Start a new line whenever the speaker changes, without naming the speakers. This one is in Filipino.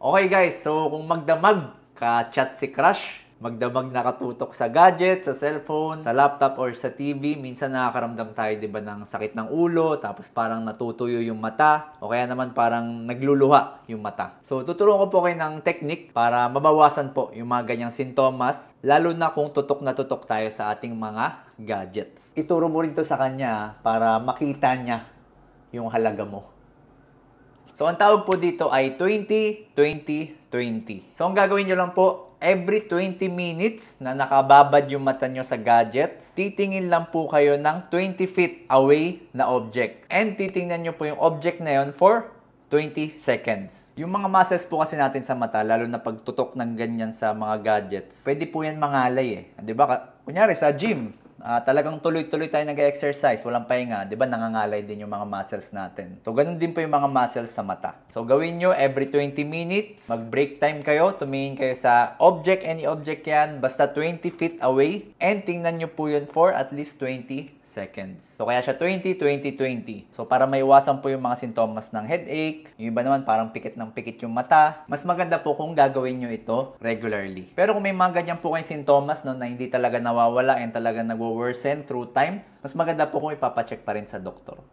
Okay guys, so kung magdamag ka-chat si crush, magdamag nakatutok sa gadget, sa cellphone, sa laptop, or sa TV, minsan nakakaramdam tayo, di ba, ng sakit ng ulo, tapos parang natutuyo yung mata, o kaya naman parang nagluluha yung mata. So, tuturuan ko po kayo ng technique para mabawasan po yung mga ganyang sintomas, lalo na kung tutok na tutok tayo sa ating mga gadgets. Ituro mo rin to sa kanya para makita niya yung halaga mo. So, ang tawag po dito ay 20-20-20. So, ang gagawin nyo lang po, every 20 minutes na nakababad yung mata nyo sa gadgets, titingin lang po kayo ng 20 feet away na object. And titingnan nyo po yung object na yun for 20 seconds. Yung mga muscles po kasi natin sa mata, lalo na pagtutok ng ganyan sa mga gadgets, pwede po yan mangalay eh. Diba? Kunyari sa gym, talagang tuloy-tuloy tayo nag-exercise, walang pahinga, di ba nangangalay din yung mga muscles natin. So, ganun din po yung mga muscles sa mata. So, gawin nyo every 20 minutes, mag-break time kayo, tumingin kayo sa object, any object yan, basta 20 feet away, and tingnan nyo po yun for at least 20 seconds. So, kaya siya 20-20-20. So, para maiwasan po yung mga sintomas ng headache, yung iba naman parang pikit ng pikit yung mata, mas maganda po kung gagawin nyo ito regularly. Pero kung may mga ganyan po kayong sintomas no, na hindi talaga nawawala and talaga nagwo-worsen through time, mas maganda po kung ipapacheck pa rin sa doktor.